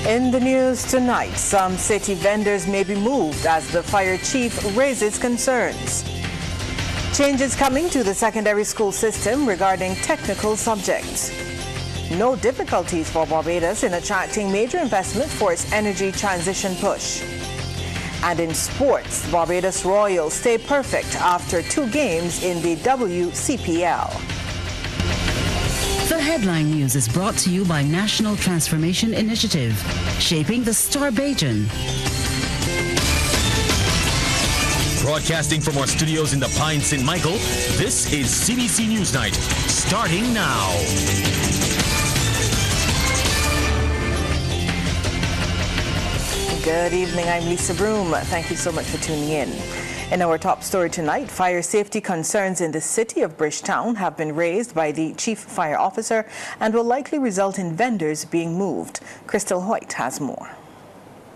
In the news tonight, some city vendors may be moved as the fire chief raises concerns. Changes coming to the secondary school system regarding technical subjects. No difficulties for Barbados in attracting major investment for its energy transition push. And in sports, Barbados Royals stay perfect after 2 games in the WCPL. The headline news is brought to you by National Transformation Initiative, shaping the Starbajan. Broadcasting from our studios in the Pine St. Michael, this is CBC NewsNight, starting now. Good evening, I'm Lisa Broom. Thank you so much for tuning in. In our top story tonight, fire safety concerns in the city of Bridgetown have been raised by the chief fire officer and will likely result in vendors being moved. Crystal Hoyt has more.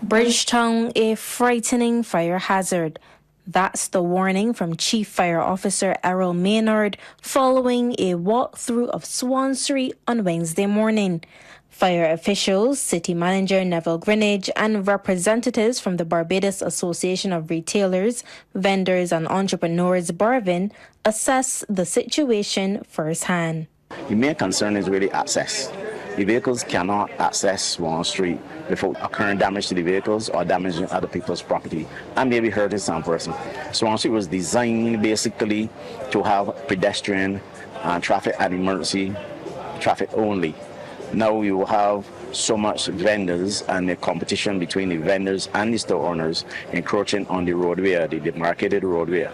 Bridgetown, a frightening fire hazard. That's the warning from Chief Fire Officer Errol Maynard following a walkthrough of Swan Street on Wednesday morning. Fire officials, City Manager Neville Greenidge, and representatives from the Barbados Association of Retailers, Vendors and Entrepreneurs, Barvin, assess the situation firsthand. The main concern is really access. The vehicles cannot access Swan Street without occurring damage to the vehicles or damaging other people's property and maybe hurting some person. Swan Street was designed basically to have pedestrian traffic and emergency traffic only. Now you have so much vendors and the competition between the vendors and the store owners encroaching on the roadway, the demarcated roadway.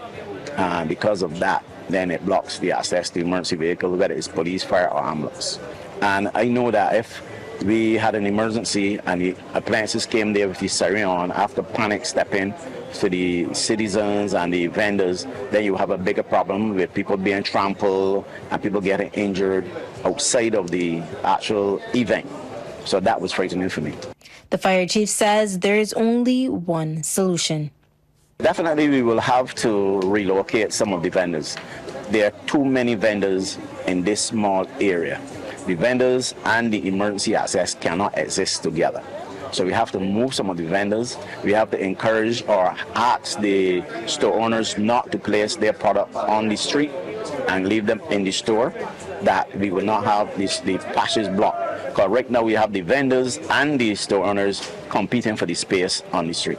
Because of that, then it blocks the access to emergency vehicles, whether it's police, fire, or ambulance. And I know that if we had an emergency and the appliances came there with the siren on, after panic stepping to the citizens and the vendors, then you have a bigger problem with people being trampled and people getting injured outside of the actual event. So that was frightening for me. The fire chief says there is only one solution. Definitely we will have to relocate some of the vendors. There are too many vendors in this small area. The vendors and the emergency access cannot exist together. So we have to move some of the vendors. We have to encourage or ask the store owners not to place their product on the street and leave them in the store, that we will not have the passage blocked. Because right now we have the vendors and the store owners competing for the space on the street.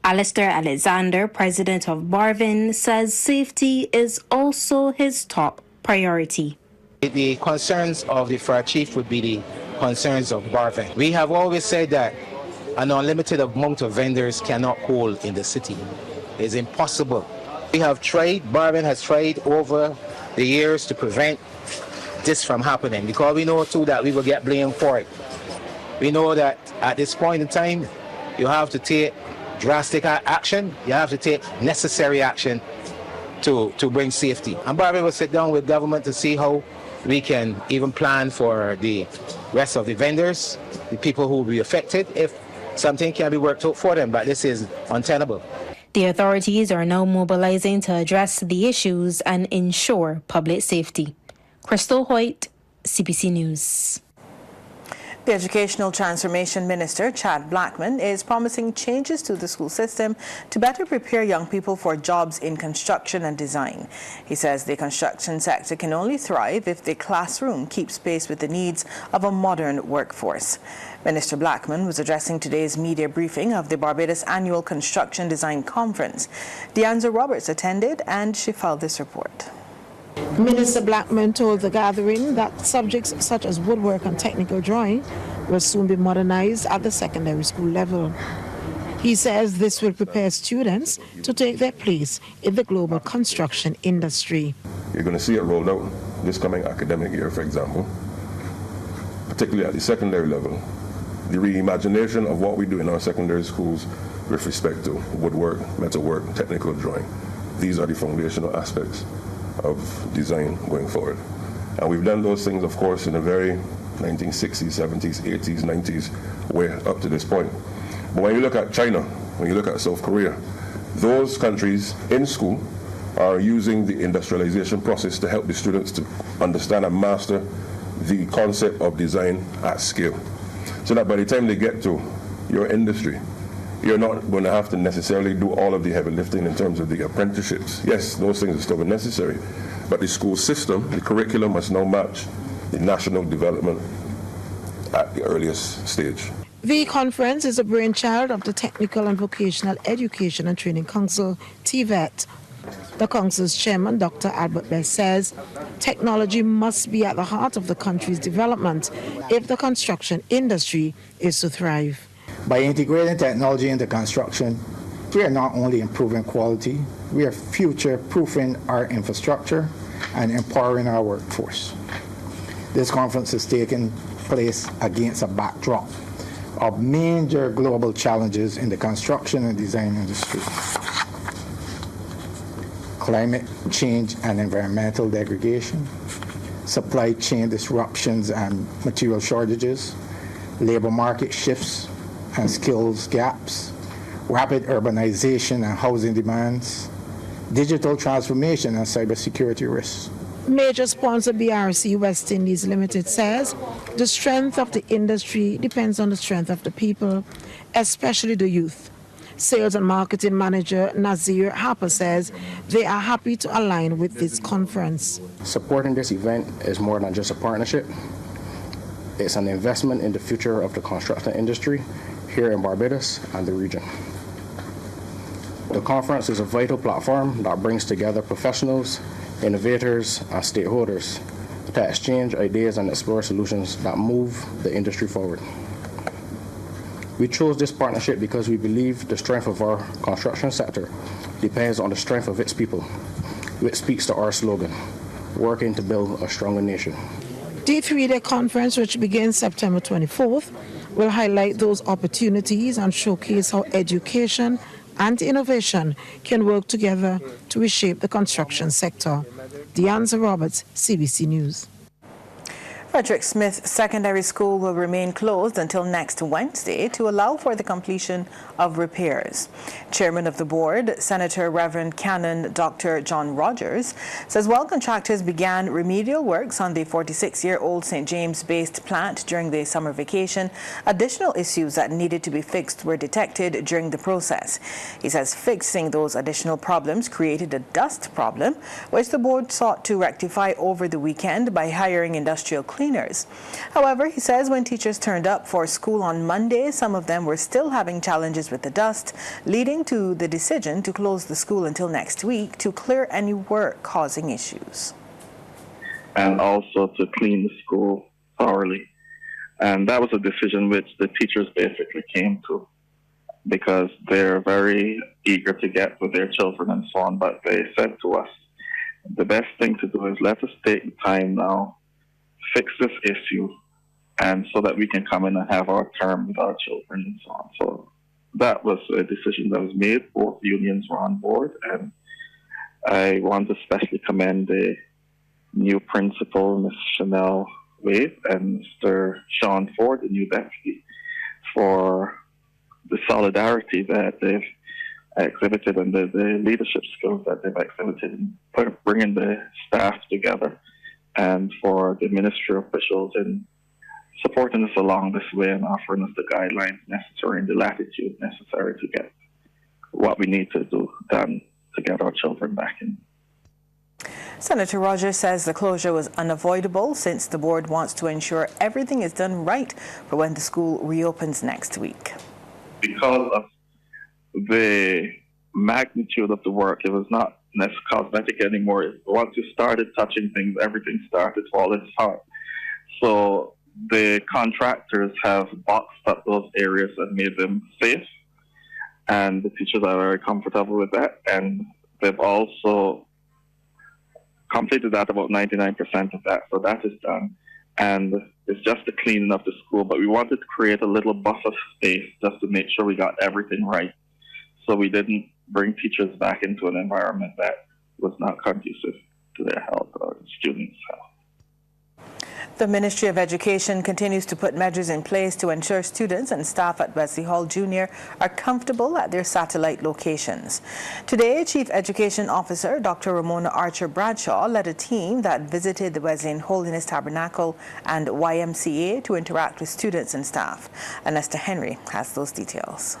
Alistair Alexander, president of Barvin, says safety is also his top priority. The concerns of the fire chief would be the concerns of Barvin. We have always said that an unlimited amount of vendors cannot hold in the city. It's impossible. We have tried, Barvin has tried over the years to prevent this from happening, because we know too that we will get blamed for it. We know that at this point in time, you have to take drastic action, you have to take necessary action to bring safety. And Barvin will sit down with government to see how we can even plan for the rest of the vendors, the people who will be affected, if something can be worked out for them, but this is untenable. The authorities are now mobilizing to address the issues and ensure public safety. Crystal Hoyt, CBC News. The Educational Transformation Minister, Chad Blackman, is promising changes to the school system to better prepare young people for jobs in construction and design. He says the construction sector can only thrive if the classroom keeps pace with the needs of a modern workforce. Minister Blackman was addressing today's media briefing of the Barbados Annual Construction Design Conference. Deanza Roberts attended and she filed this report. Minister Blackman told the gathering that subjects such as woodwork and technical drawing will soon be modernized at the secondary school level. He says this will prepare students to take their place in the global construction industry. You're going to see it rolled out this coming academic year, for example, particularly at the secondary level. The reimagination of what we do in our secondary schools with respect to woodwork, metalwork, technical drawing. These are the foundational aspects of design going forward. And we've done those things, of course, in a very 1960s, 70s, 80s, 90s way up to this point. But when you look at China, when you look at South Korea, those countries in school are using the industrialization process to help the students to understand and master the concept of design at scale. so that by the time they get to your industry, you're not going to have to necessarily do all of the heavy lifting in terms of the apprenticeships. Yes, those things are still necessary, but the school system, the curriculum must now match the national development at the earliest stage. The conference is a brainchild of the Technical and Vocational Education and Training Council, TVET. The council's chairman, Dr. Albert Best, says technology must be at the heart of the country's development if the construction industry is to thrive. By integrating technology into construction, we are not only improving quality, we are future-proofing our infrastructure and empowering our workforce. This conference is taking place against a backdrop of major global challenges in the construction and design industry. Climate change and environmental degradation, supply chain disruptions and material shortages, labor market shifts and skills gaps, rapid urbanization and housing demands, digital transformation and cybersecurity risks. Major sponsor BRC West Indies Limited says the strength of the industry depends on the strength of the people, especially the youth. Sales and marketing manager Nazir Harper says they are happy to align with this conference. Supporting this event is more than just a partnership. It's an investment in the future of the construction industry here in Barbados and the region. The conference is a vital platform that brings together professionals, innovators, and stakeholders to exchange ideas and explore solutions that move the industry forward. We chose this partnership because we believe the strength of our construction sector depends on the strength of its people, which speaks to our slogan, working to build a stronger nation. The three-day conference, which begins September 24th, will highlight those opportunities and showcase how education and innovation can work together to reshape the construction sector. Deanza Roberts, CBC News. Frederick Smith Secondary School will remain closed until next Wednesday to allow for the completion of repairs. Chairman of the board, Senator Reverend Canon Dr. John Rogers, says while contractors began remedial works on the 46-year-old St. James-based plant during the summer vacation, additional issues that needed to be fixed were detected during the process. He says fixing those additional problems created a dust problem, which the board sought to rectify over the weekend by hiring industrial cleaners. However, he says when teachers turned up for school on Monday, some of them were still having challenges with the dust, leading to the decision to close the school until next week to clear any work causing issues. And also to clean the school thoroughly. And that was a decision which the teachers basically came to because they're very eager to get with their children and so on. But they said to us, the best thing to do is let us take the time now, fix this issue, and so that we can come in and have our term with our children and so on. So that was a decision that was made. Both unions were on board, and I want to especially commend the new principal, Ms. Chanel Wade, and Mr. Sean Ford, the new deputy, for the solidarity that they've exhibited and the leadership skills that they've exhibited in bringing the staff together, and for the ministry officials in supporting us along this way and offering us the guidelines necessary and the latitude necessary to get what we need to do done to get our children back in. Senator Rogers says the closure was unavoidable since the board wants to ensure everything is done right for when the school reopens next week. Because of the magnitude of the work, it was not cosmetic anymore. Once you started touching things, everything started falling apart. So the contractors have boxed up those areas and made them safe, and the teachers are very comfortable with that. And they've also completed that, about 99% of that. So that is done, and it's just the cleaning of the school. But we wanted to create a little buffer space just to make sure we got everything right, so we didn't bring teachers back into an environment that was not conducive to their health or students' health. The Ministry of Education continues to put measures in place to ensure students and staff at Wesley Hall Jr. are comfortable at their satellite locations. Today, Chief Education Officer Dr. Ramona Archer Bradshaw led a team that visited the Wesleyan Holiness Tabernacle and YMCA to interact with students and staff. Anesta Henry has those details.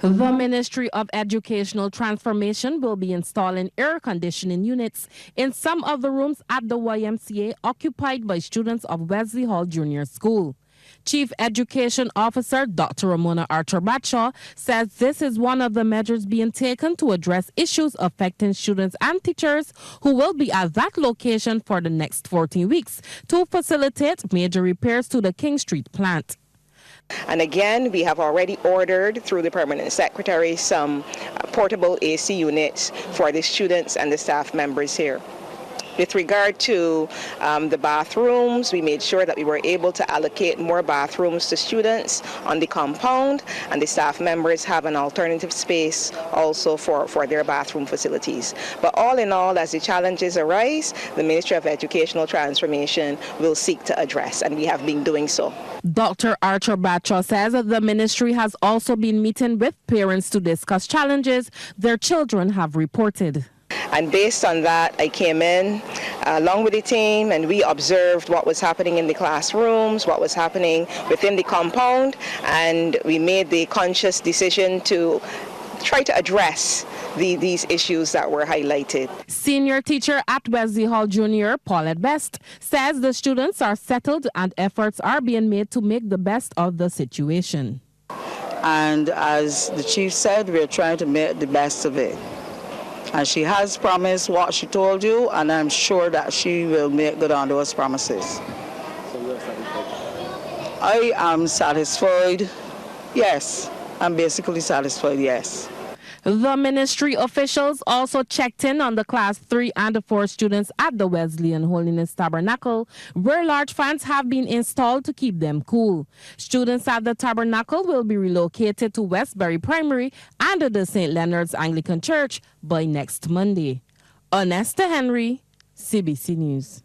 The Ministry of Educational Transformation will be installing air conditioning units in some of the rooms at the YMCA occupied by students of Wesley Hall Junior School. Chief Education Officer Dr. Ramona Archer Bradshaw says this is one of the measures being taken to address issues affecting students and teachers who will be at that location for the next 14 weeks to facilitate major repairs to the King Street plant. And again, we have already ordered through the permanent secretary some portable AC units for the students and the staff members here. With regard to the bathrooms, we made sure that we were able to allocate more bathrooms to students on the compound, and the staff members have an alternative space also for their bathroom facilities. But all in all, as the challenges arise, the Ministry of Educational Transformation will seek to address, and we have been doing so. Dr. Archer Bradshaw says that the ministry has also been meeting with parents to discuss challenges their children have reported. And based on that, I came in along with the team, and we observed what was happening in the classrooms, what was happening within the compound, and we made the conscious decision to try to address these issues that were highlighted. Senior teacher at Wesley Hall Jr., Paulette Best, says the students are settled and efforts are being made to make the best of the situation. And as the chief said, we're trying to make the best of it. And she has promised what she told you, and I'm sure that she will make good on those promises. So you're satisfied? I am satisfied, yes. I'm basically satisfied, yes. The ministry officials also checked in on the Class 3 and 4 students at the Wesleyan Holiness Tabernacle, where large fans have been installed to keep them cool. Students at the Tabernacle will be relocated to Westbury Primary and the St. Leonard's Anglican Church by next Monday. Anesta Henry, CBC News.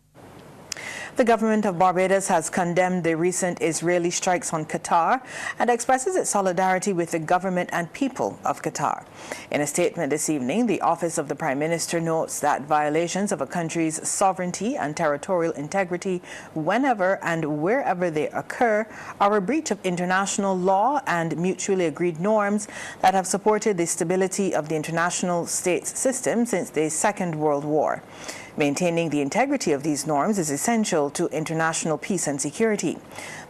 The government of Barbados has condemned the recent Israeli strikes on Qatar and expresses its solidarity with the government and people of Qatar. In a statement this evening, the Office of the Prime Minister notes that violations of a country's sovereignty and territorial integrity, whenever and wherever they occur, are a breach of international law and mutually agreed norms that have supported the stability of the international states system since the Second World War. Maintaining the integrity of these norms is essential to international peace and security.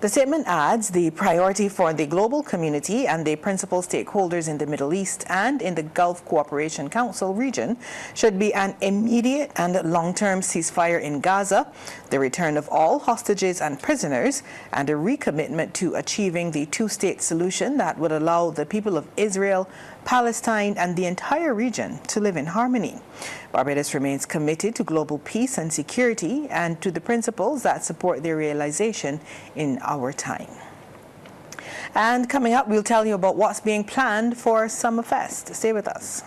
The statement adds the priority for the global community and the principal stakeholders in the Middle East and in the Gulf Cooperation Council region should be an immediate and long-term ceasefire in Gaza, the return of all hostages and prisoners, and a recommitment to achieving the two-state solution that would allow the people of Israel, Palestine, and the entire region to live in harmony. Barbados remains committed to global peace and security and to the principles that support their realization in our time. And coming up, we'll tell you about what's being planned for Summerfest. Stay with us.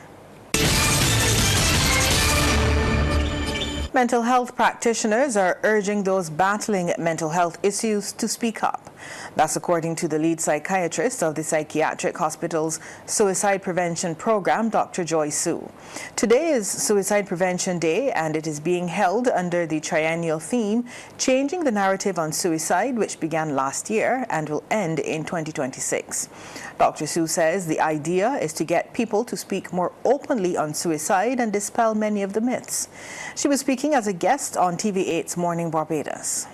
Mental health practitioners are urging those battling mental health issues to speak up. That's according to the lead psychiatrist of the psychiatric hospital's suicide prevention program, Dr. Joy Sue. Today is Suicide Prevention Day, and it is being held under the triennial theme, Changing the Narrative on Suicide, which began last year and will end in 2026. Dr. Sue says the idea is to get people to speak more openly on suicide and dispel many of the myths. She was speaking as a guest on TV8's Morning Barbados.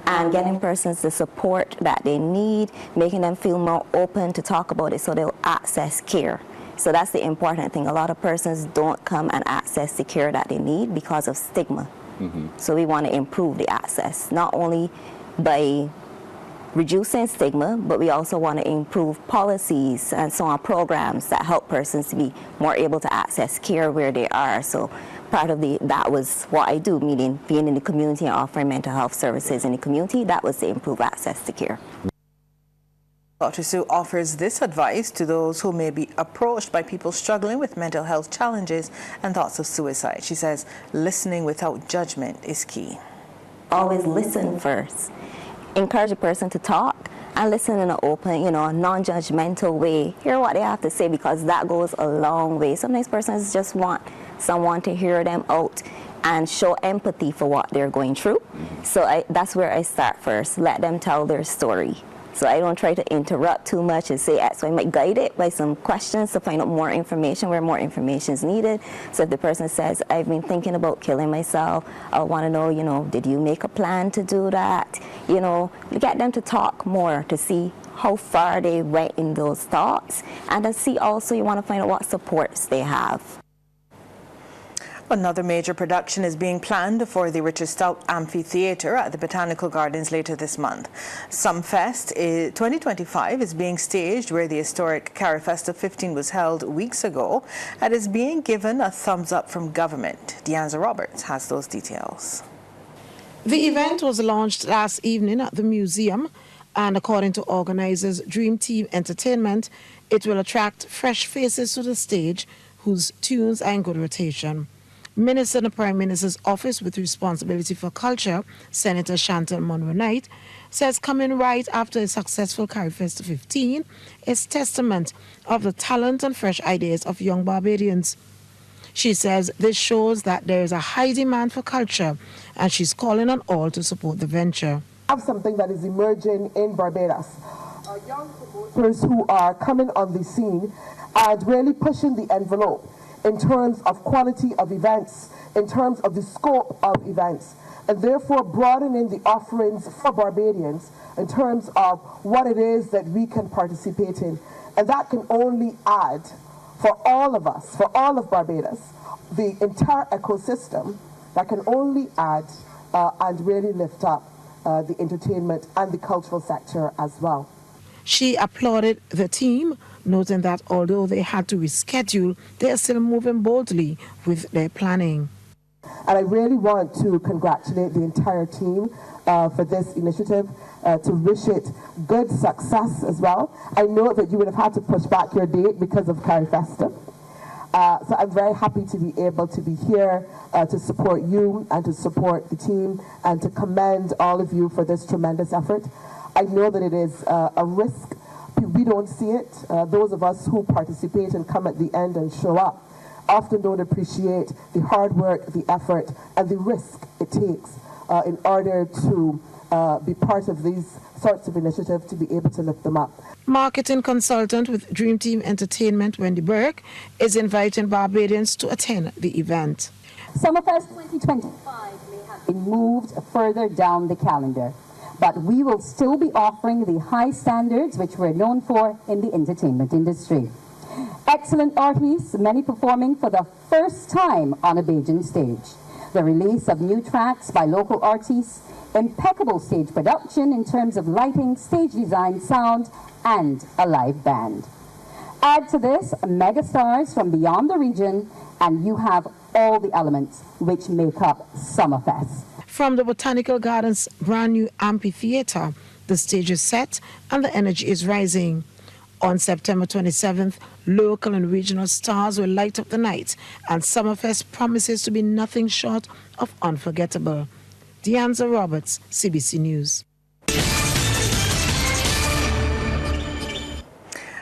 And getting persons the support that they need, making them feel more open to talk about it so they'll access care. So that's the important thing. A lot of persons don't come and access the care that they need because of stigma. So we want to improve the access, not only by reducing stigma, but we also want to improve policies and so on, programs that help persons to be more able to access care where they are. So part of that was what I do, meaning being in the community and offering mental health services in the community. That was to improve access to care. Dr. Sue offers this advice to those who may be approached by people struggling with mental health challenges and thoughts of suicide. She says listening without judgment is key. always listen first. Encourage a person to talk and listen in an open, non-judgmental way. Hear what they have to say, because that goes a long way. Sometimes persons just want someone to hear them out and show empathy for what they're going through. So that's where I start first. Let them tell their story. So I don't try to interrupt too much and say X. So I might guide it by some questions to find out more information where more information is needed. So if the person says, I've been thinking about killing myself, I want to know, did you make a plan to do that? You get them to talk more to see how far they went in those thoughts. And then see also, you want to find out what supports they have. Another major production is being planned for the Richard Stout Amphitheatre at the Botanical Gardens later this month. Summerfest 2025 is being staged where the historic Carifesta 15 was held weeks ago and is being given a thumbs up from government. Deanza Roberts has those details. The event was launched last evening at the museum, and according to organizers Dream Team Entertainment, it will attract fresh faces to the stage whose tunes are in good rotation. Minister in the Prime Minister's office with responsibility for culture, Senator Chantal Monroe-Knight, says coming right after a successful Carifesta 15 is testament of the talent and fresh ideas of young Barbadians. She says this shows that there is a high demand for culture, and she's calling on all to support the venture. Have something that is emerging in Barbados. Young promoters who are coming on the scene and really pushing the envelope in terms of quality of events, in terms of the scope of events, and therefore broadening the offerings for Barbadians in terms of what it is that we can participate in. And that can only add, for all of us, for all of Barbados, the entire ecosystem, that can only add and really lift up the entertainment and the cultural sector as well. She applauded the team, noting that although they had to reschedule, they are still moving boldly with their planning. And I really want to congratulate the entire team for this initiative, to wish it good success as well. I know that you would have had to push back your date because of Carifesta. So I'm very happy to be able to be here to support you and to support the team and to commend all of you for this tremendous effort. I know that it is a risk. We don't see it. Those of us who participate and come at the end and show up often don't appreciate the hard work, the effort, and the risk it takes in order to be part of these sorts of initiatives, to be able to lift them up. Marketing consultant with Dream Team Entertainment, Wendy Burke, is inviting Barbadians to attend the event. Summerfest 2025 may have been moved further down the calendar, but we will still be offering the high standards which we're known for in the entertainment industry. Excellent artists, many performing for the first time on a Bajan stage. The release of new tracks by local artists, impeccable stage production in terms of lighting, stage design, sound, and a live band. Add to this megastars from beyond the region, and you have all the elements which make up Summerfest. From the Botanical Gardens' brand new amphitheater, the stage is set and the energy is rising. On September 27th, local and regional stars will light up the night, and Summerfest promises to be nothing short of unforgettable. Deanza Roberts, CBC News.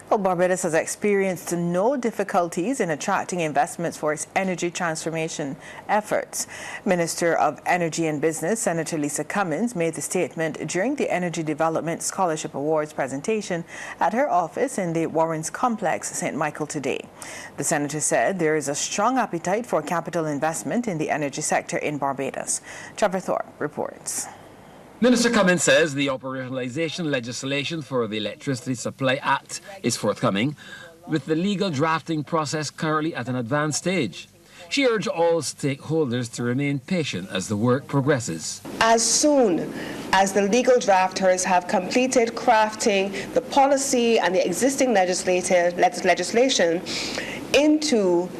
Well, Barbados has experienced no difficulties in attracting investments for its energy transformation efforts. Minister of Energy and Business, Senator Lisa Cummins, made the statement during the Energy Development Scholarship Awards presentation at her office in the Warrens Complex, St. Michael today. The senator said there is a strong appetite for capital investment in the energy sector in Barbados. Trevor Thorpe reports. Minister Cummins says the operationalization legislation for the Electricity Supply Act is forthcoming, with the legal drafting process currently at an advanced stage. She urged all stakeholders to remain patient as the work progresses. As soon as the legal drafters have completed crafting the policy and the existing legislation into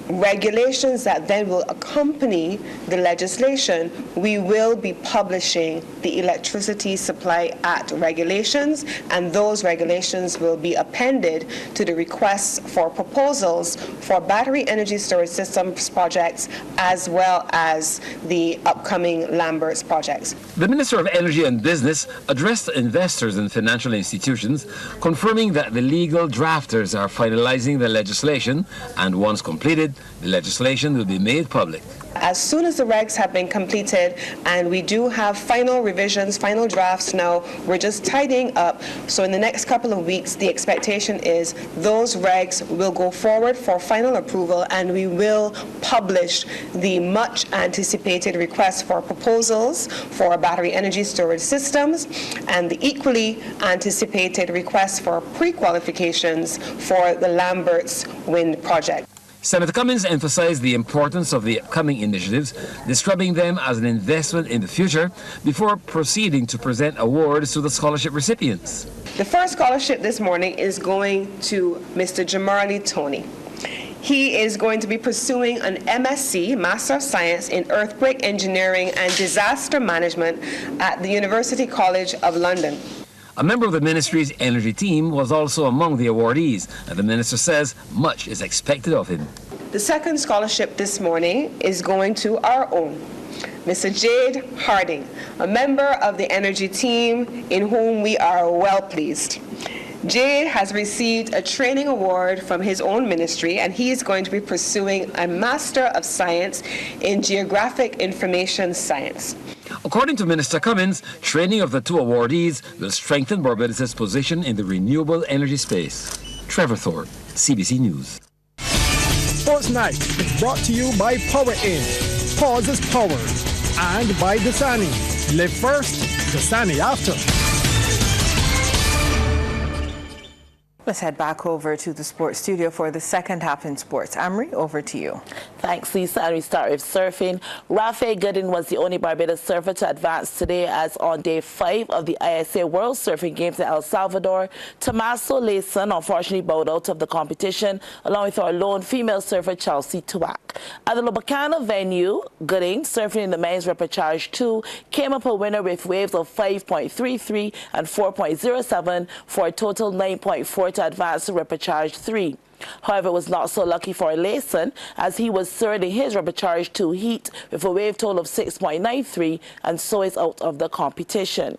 regulations that then will accompany the legislation, we will be publishing the Electricity Supply Act regulations, and those regulations will be appended to the requests for proposals for battery energy storage systems projects as well as the upcoming Lambert's projects. The Minister of Energy and Business addressed investors and financial institutions, confirming that the legal drafters are finalizing the legislation, and once completed, the legislation will be made public. As soon as the regs have been completed, and we do have final revisions, final drafts now, we're just tidying up. So in the next couple of weeks, the expectation is those regs will go forward for final approval, and we will publish the much anticipated request for proposals for battery energy storage systems and the equally anticipated request for pre-qualifications for the Lambert's wind project. Senator Cummins emphasized the importance of the upcoming initiatives, describing them as an investment in the future before proceeding to present awards to the scholarship recipients. The first scholarship this morning is going to Mr. Jamarli Tony. He is going to be pursuing an MSc, Master of Science in Earthquake Engineering and Disaster Management at the University College of London. A member of the ministry's energy team was also among the awardees, and the minister says much is expected of him. The second scholarship this morning is going to our own, Mr. Jade Harding, a member of the energy team in whom we are well pleased. Jade has received a training award from his own ministry, and he is going to be pursuing a Master of Science in Geographic Information Science. According to Minister Cummins, training of the two awardees will strengthen Barbados' position in the renewable energy space. Trevor Thorpe, CBC News. Sports Night is brought to you by Power In. Pause is power. And by Dasani. Live first, Dasani after. Let's head back over to the sports studio for the second half in sports. Amri, over to you. Thanks, Lisa. And we start with surfing. Rafe Gooden was the only Barbados surfer to advance today, as on day 5 of the ISA World Surfing Games in El Salvador, Tomaso Layson unfortunately bowed out of the competition, along with our lone female surfer, Chelsea Tuak. At the Lobacana venue, Gooden, surfing in the men's repechage 2, came up a winner with waves of 5.33 and 4.07 for a total 9.4 to advance to repechage 3. However, it was not so lucky for Layson, as he was third in his repechage 2 heat with a wave total of 6.93, and so is out of the competition.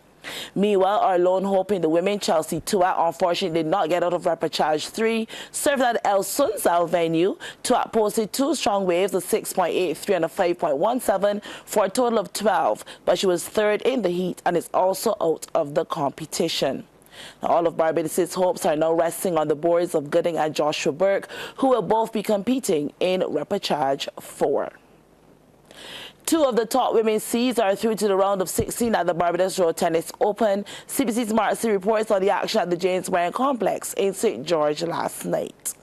Meanwhile, our lone hope in the women, Chelsea Tuak, unfortunately did not get out of repechage 3. Served at El Sunsal venue, Tuak posted 2 strong waves of 6.83 and a 5.17 for a total of 12, but she was third in the heat and is also out of the competition. Now, all of Barbados' hopes are now resting on the boards of Gooden and Joshua Burke, who will both be competing in repechage 4. 2 of the top women's seeds are through to the round of 16 at the Barbados Road Tennis Open. CBC's Marcy reports on the action at the James Bryan Complex in St. George last night.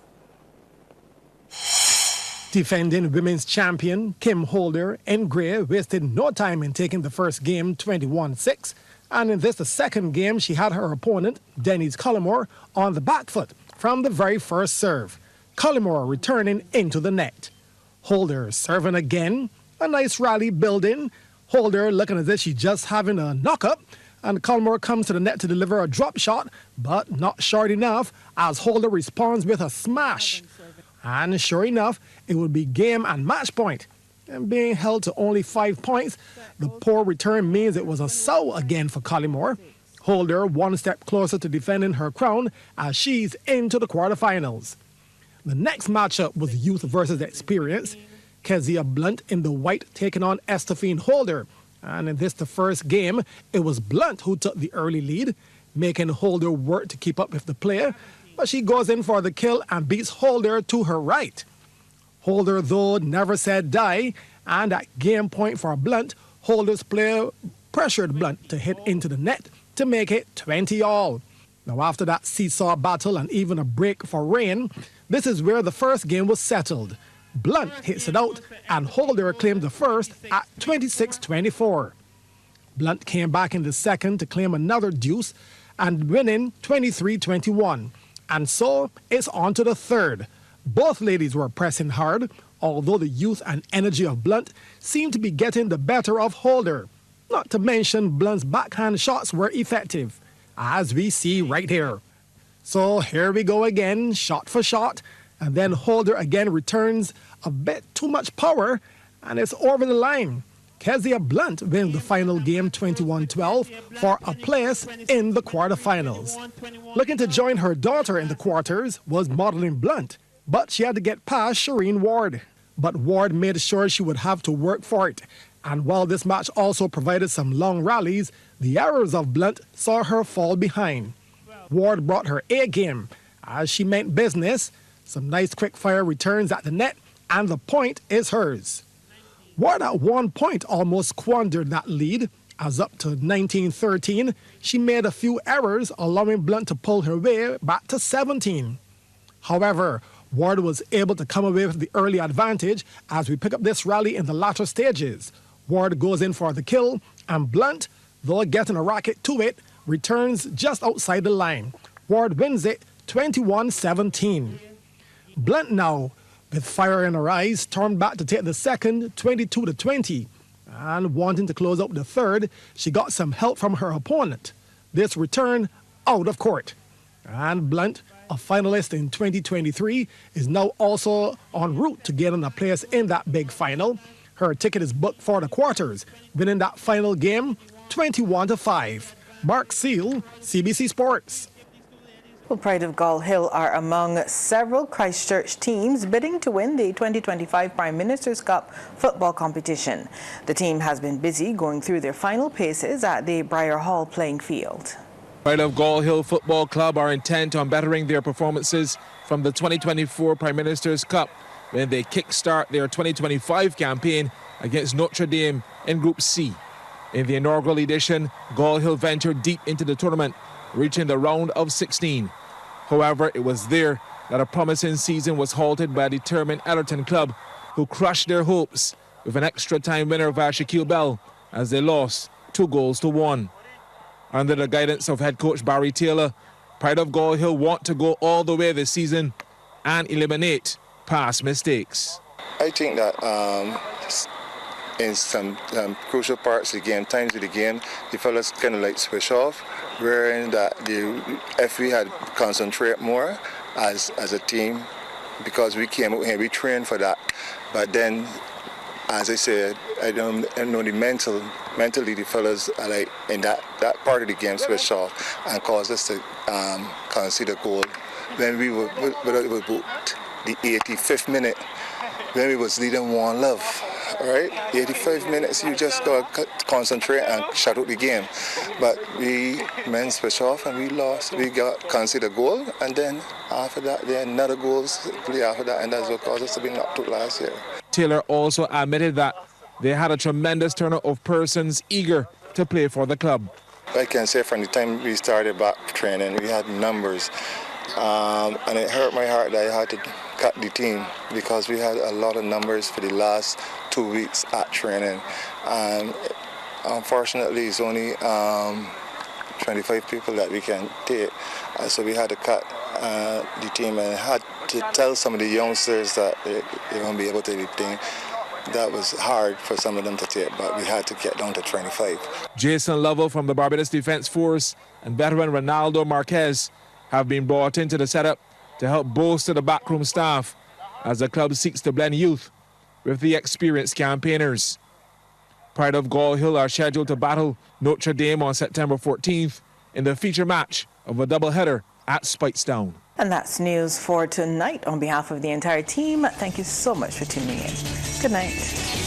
Defending women's champion Kim Holder in grey wasted no time in taking the first game 21-6. And in this, the second game, she had her opponent, Denise Cullimore, on the back foot from the very first serve. Cullimore returning into the net. Holder serving again. A nice rally building. Holder looking as if she's just having a knock-up. And Cullimore comes to the net to deliver a drop shot, but not short enough, as Holder responds with a smash. And sure enough, it would be game and match point. And being held to only 5 points, the poor return means it was a sow again for Cullimore. Holder one step closer to defending her crown as she's into the quarterfinals. The next matchup was youth versus experience. Kezia Blunt in the white taking on Estefine Holder. And in this, the first game, it was Blunt who took the early lead, making Holder work to keep up with the player. But she goes in for the kill and beats Holder to her right. Holder, though, never said die, and at game point for Blunt, Holder's player pressured Blunt to hit into the net to make it 20-all. Now, after that seesaw battle and even a break for rain, this is where the first game was settled. Blunt hits it out, and Holder claimed the first at 26-24. Blunt came back in the second to claim another deuce and winning 23-21. And so it's on to the third. Both ladies were pressing hard, although the youth and energy of Blunt seemed to be getting the better of Holder. Not to mention Blunt's backhand shots were effective, as we see right here. So here we go again, shot for shot, and then Holder again returns a bit too much power, and it's over the line. Kezia Blunt wins the final game 21-12 for a place in the quarterfinals. Looking to join her daughter in the quarters was Madeline Blunt, but she had to get past Shireen Ward. But Ward made sure she would have to work for it. And while this match also provided some long rallies, the errors of Blunt saw her fall behind. Ward brought her A game as she meant business, some nice quick fire returns at the net, and the point is hers. Ward at one point almost squandered that lead, as up to 19-13, she made a few errors, allowing Blunt to pull her way back to 17. However, Ward was able to come away with the early advantage as we pick up this rally in the latter stages. Ward goes in for the kill, and Blunt, though getting a racket to it, returns just outside the line. Ward wins it 21-17. Blunt now, with fire in her eyes, stormed back to take the second 22-20. And wanting to close out the third, she got some help from her opponent. This return out of court. And Blunt, a finalist in 2023, is now also en route to getting a place in that big final. Her ticket is booked for the quarters, winning that final game 21-5. Mark Seal, CBC Sports. Well, Pride of Gall Hill are among several Christchurch teams bidding to win the 2025 Prime Minister's Cup football competition. The team has been busy going through their final paces at the Briar Hall playing field. Pride of Gall Hill Football Club are intent on bettering their performances from the 2024 Prime Minister's Cup when they kickstart their 2025 campaign against Notre Dame in Group C. In the inaugural edition, Gall Hill ventured deep into the tournament, reaching the round of 16. However, it was there that a promising season was halted by a determined Ellerton club who crushed their hopes with an extra time winner via Shaquille Bell as they lost 2-1. Under the guidance of head coach Barry Taylor, Pride of Gall Hill want to go all the way this season and eliminate past mistakes. I think that in some crucial parts of the game, times of the game, the fellas kind of like switch off, wherein that if we had concentrate more as a team, because we came out here, we trained for that. But then, as I said, I don't know mentally the fellas are like in that part of the game switch off and caused us to concede a goal when we were about the 85th minute when we was leading 1-0. Right, 85 minutes, you just got to concentrate and shut out the game. But we men switch off and we lost. We got conceded a goal, and then after that, there another goals play after that, and that's what caused us to be knocked out last year. Taylor also admitted that they had a tremendous turnout of persons eager to play for the club. I can say from the time we started back training, we had numbers, and it hurt my heart that I had to cut the team because we had a lot of numbers for the last 2 weeks at training. Unfortunately, it's only 25 people that we can take, so we had to cut the team and had to tell some of the youngsters that they won't be able to do the thing. That was hard for some of them to take, but we had to get down to 25. Jason Lovell from the Barbados Defence Force and veteran Ronaldo Marquez have been brought into the setup to help bolster the backroom staff as the club seeks to blend youth with the experienced campaigners. Pride of Gall Hill are scheduled to battle Notre Dame on September 14th in the feature match of a doubleheader at Speightstown. And that's news for tonight. On behalf of the entire team, thank you so much for tuning in. Good night.